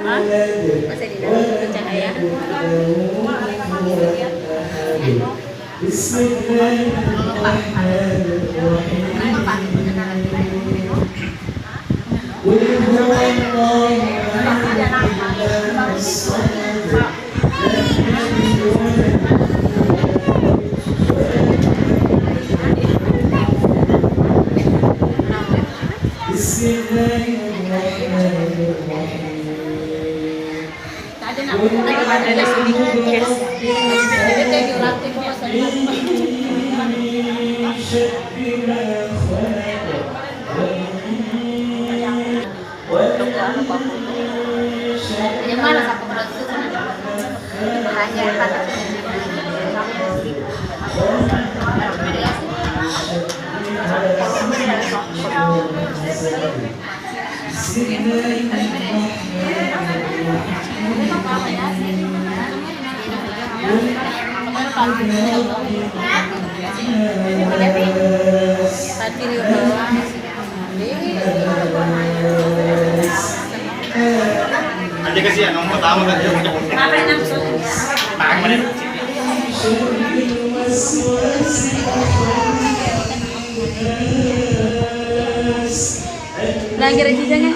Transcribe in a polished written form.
Masa di dalam pencahayaan. Ada sedikit guys. Kita dilatih yang mana sampai proses hanya Aja kasih yang nomor pertama kan. ngapain langsung Makan mana? lagi rejizanya